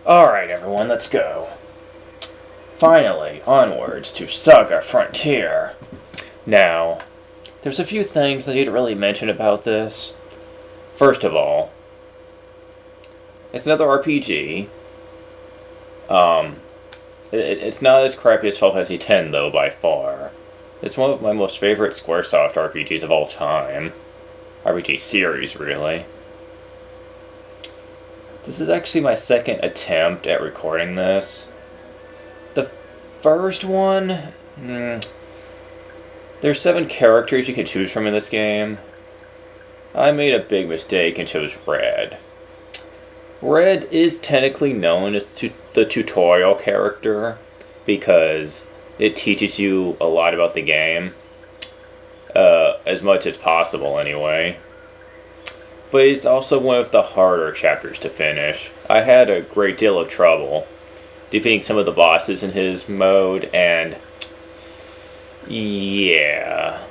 Alright, everyone, let's go. Finally, onwards to Saga Frontier. Now, there's a few things I need to really mention about this. First of all, it's another RPG. Um, it's not as crappy as Final Fantasy X, though, by far. It's one of my most favorite Squaresoft RPGs of all time. RPG series, really. This is actually my second attempt at recording this. The first one... there's 7 characters you can choose from in this game. I made a big mistake and chose Red. Red is technically known as the tutorial character because it teaches you a lot about the game. As much as possible, anyway. But it's also one of the harder chapters to finish. I had a great deal of trouble defeating some of the bosses in his mode, and yeah,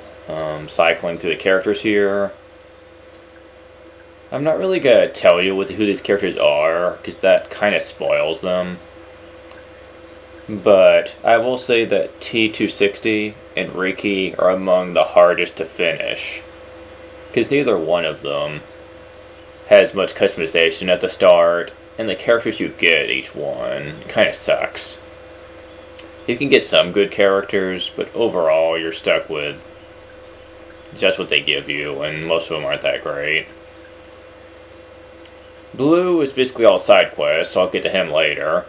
cycling through the characters here. I'm not really gonna tell you who these characters are, because that kind of spoils them. But I will say that T260 and Riki are among the hardest to finish, because neither one of them has much customization at the start, and the characters you get each one kind of sucks. You can get some good characters, but overall you're stuck with just what they give you, and most of them aren't that great. Blue is basically all side quests, so I'll get to him later.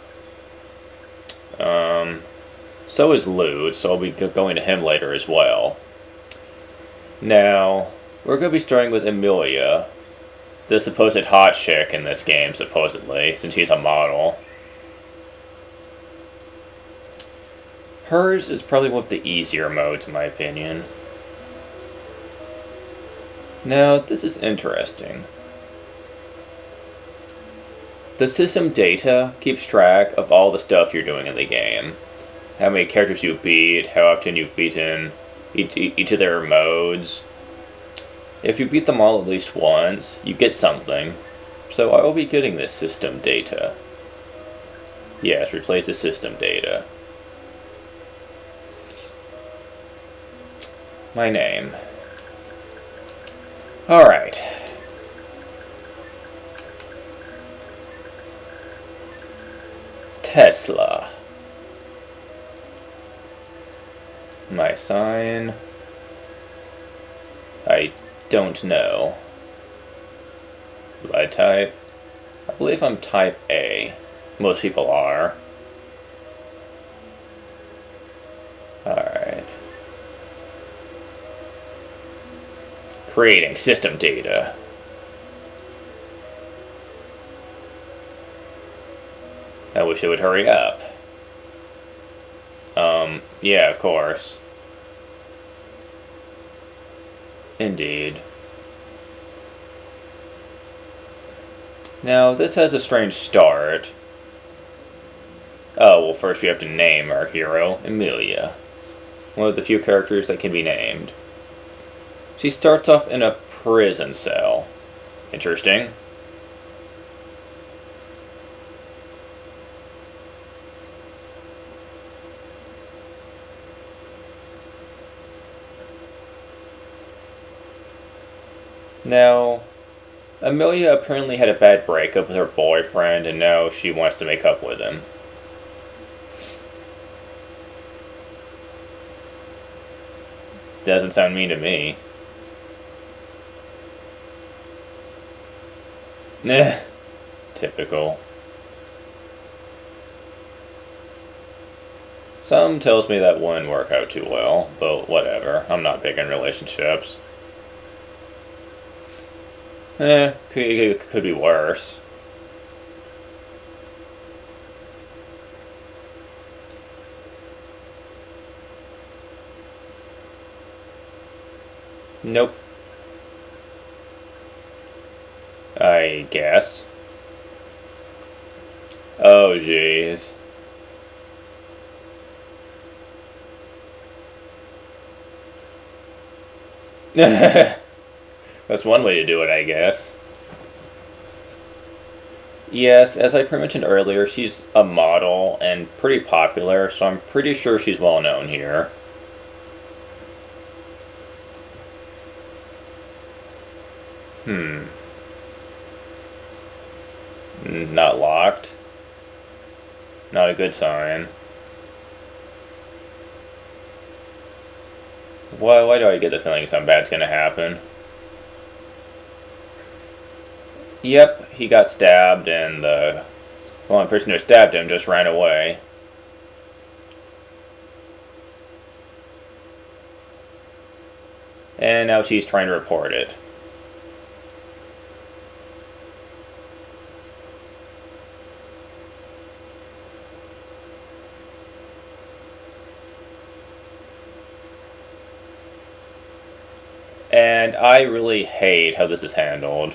So is Lute, so I'll be going to him later as well. Now, we're going to be starting with Emilia, the supposed hot chick in this game, supposedly, since she's a model. Hers is probably one of the easier modes, in my opinion. Now, this is interesting. The system data keeps track of all the stuff you're doing in the game. How many characters you beat, how often you've beaten each of their modes. If you beat them all at least once, you get something. So I will be getting this system data. Yes, replace the system data. My name. Alright. Tesla. My sign. I don't know. Blood type. I believe I'm type A. Most people are. Alright. Creating system data. I wish it would hurry up. Yeah, of course. Indeed. Now, this has a strange start. Oh, well, first we have to name our hero, Emilia. One of the few characters that can be named. She starts off in a prison cell. Interesting. Now, Emilia apparently had a bad breakup with her boyfriend, and now she wants to make up with him. Doesn't sound mean to me. Nah, typical. Some tells me that wouldn't work out too well, but whatever. I'm not big in relationships. Could be worse. Nope. I guess. Oh, jeez. That's one way to do it, I guess. Yes, as I mentioned earlier, she's a model and pretty popular, so I'm pretty sure she's well known here. Hmm. Not locked. Not a good sign. Why do I get the feeling something bad's gonna happen? Yep, he got stabbed, and the one person who stabbed him just ran away. And now she's trying to report it. And I really hate how this is handled.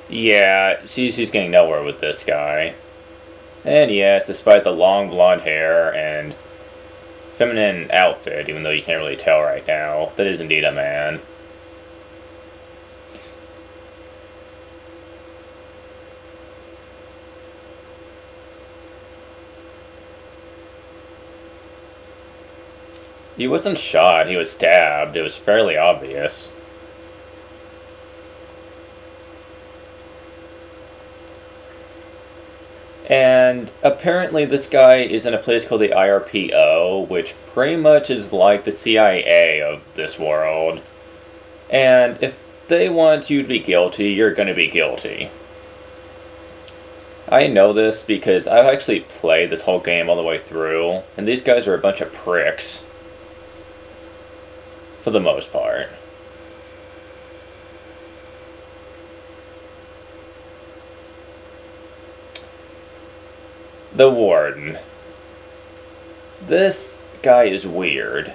Yeah, she's getting nowhere with this guy. And yes, despite the long blonde hair and feminine outfit, even though you can't really tell right now, that is indeed a man. He wasn't shot, he was stabbed. It was fairly obvious. And apparently this guy is in a place called the IRPO, which pretty much is like the CIA of this world. And if they want you to be guilty, you're going to be guilty. I know this because I've actually played this whole game all the way through, and these guys are a bunch of pricks. For the most part. The Warden. This guy is weird.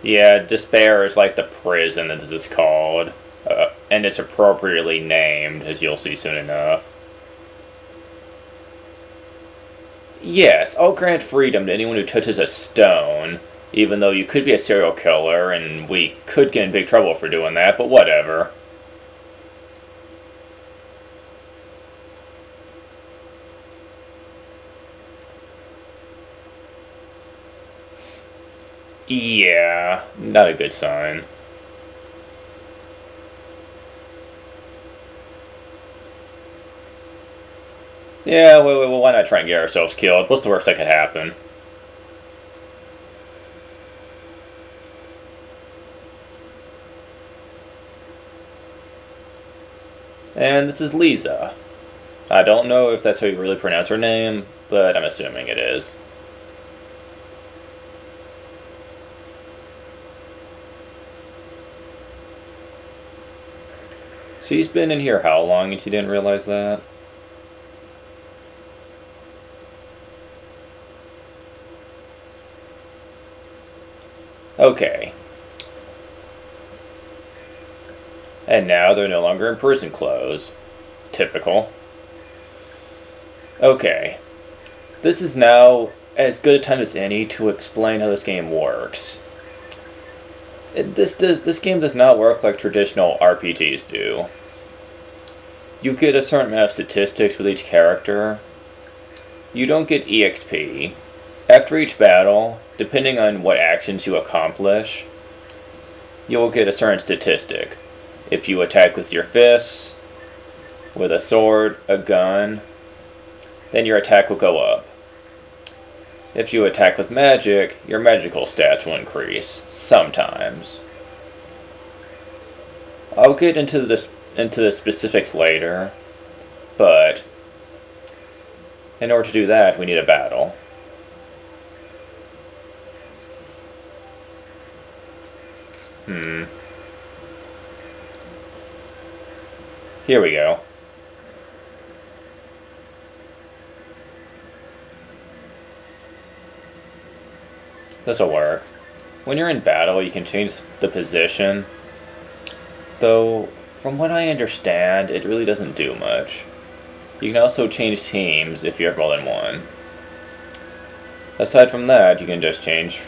Yeah, Despair is like the prison that this is called. And it's appropriately named, as you'll see soon enough. Yes, I'll grant freedom to anyone who touches a stone, even though you could be a serial killer, and we could get in big trouble for doing that, but whatever. Yeah, not a good sign. Yeah, well, why not try and get ourselves killed? What's the worst that could happen? And this is Lisa. I don't know if that's how you really pronounce her name, but I'm assuming it is. She's been in here how long and she didn't realize that? Okay. And now they're no longer in prison clothes. Typical. Okay. This is now as good a time as any to explain how this game works. This game does not work like traditional RPGs do. You get a certain amount of statistics with each character. You don't get EXP. After each battle, depending on what actions you accomplish, you will get a certain statistic. If you attack with your fists, with a sword, a gun, then your attack will go up. If you attack with magic, your magical stats will increase. Sometimes. I'll get into the specifics later, but in order to do that, we need a battle. Here we go. This'll work. when you're in battle, you can change the position. Though, from what I understand, it really doesn't do much. You can also change teams if you have more than one. Aside from that, you can just change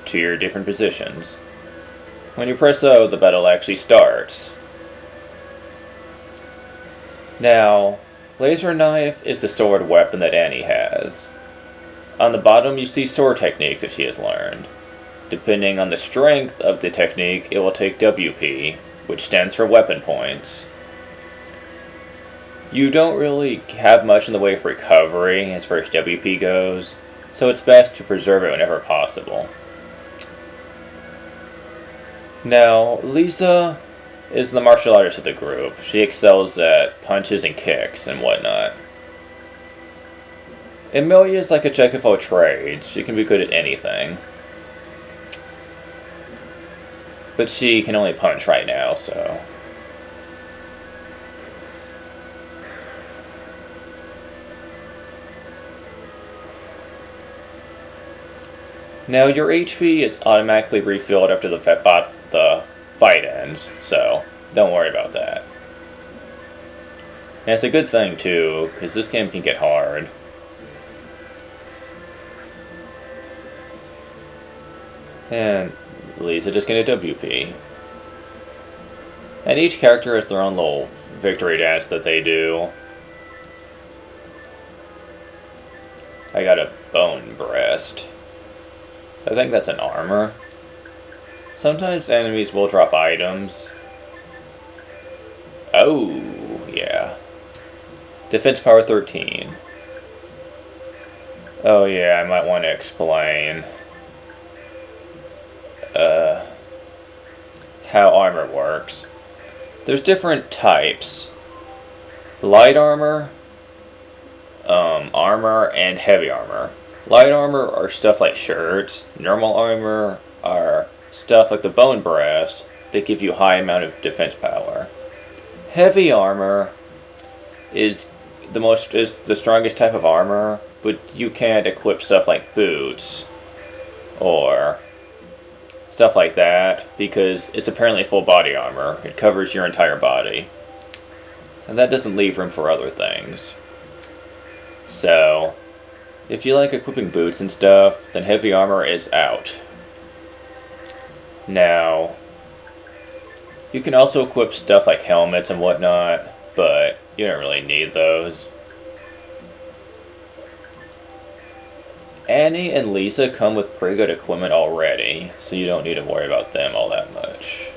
to your different positions. When you press O, the battle actually starts. Now, Laser Knife is the sword weapon that Annie has. On the bottom, you see sword techniques that she has learned. Depending on the strength of the technique, it will take WP, which stands for weapon points. You don't really have much in the way of recovery as far as WP goes, so it's best to preserve it whenever possible. Now, Lisa is the martial artist of the group. She excels at punches and kicks and whatnot. Emilia is like a jack of all trades. She can be good at anything. But she can only punch right now, so... Now, your HP is automatically refilled after the fight ends, so don't worry about that. And it's a good thing, too, because this game can get hard. And Lisa just get a WP. And each character has their own little victory dance that they do. I got a bone breast. I think that's an armor. Sometimes enemies will drop items. Oh, yeah. Defense power 13. Oh yeah, I might want to explain how armor works. There's different types. Light armor, armor, and heavy armor. Light armor are stuff like shirts. Normal armor are stuff like the bone breast that give you a high amount of defense power. Heavy armor is the strongest type of armor, but you can't equip stuff like boots or stuff like that because it's apparently full body armor. It covers your entire body. And that doesn't leave room for other things. So, if you like equipping boots and stuff, then heavy armor is out. Now, you can also equip stuff like helmets and whatnot, but you don't really need those. Annie and Lisa come with pretty good equipment already, so you don't need to worry about them all that much.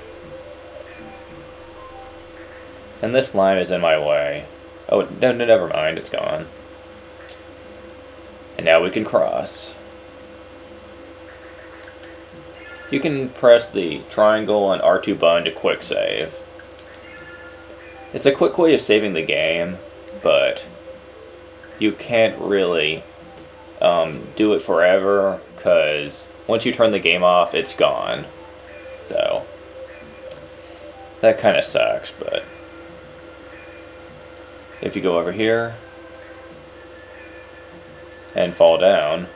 And this slime is in my way. Oh, no, never mind, it's gone. And now we can cross. You can press the triangle and R2 button to quick save. It's a quick way of saving the game, but you can't really do it forever, because once you turn the game off, it's gone. So, that kind of sucks, but if you go over here and fall down,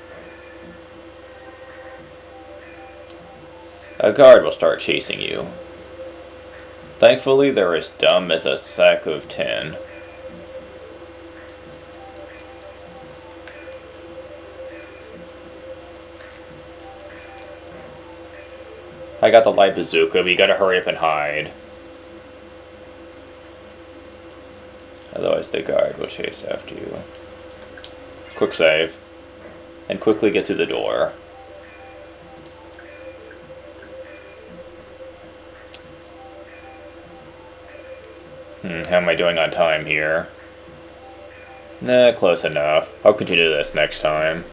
a guard will start chasing you. Thankfully, they're as dumb as a sack of tin. I got the light bazooka, but you gotta hurry up and hide. Otherwise the guard will chase after you. Quick save. And quickly get through the door. How am I doing on time here? Nah, close enough. I'll continue this next time.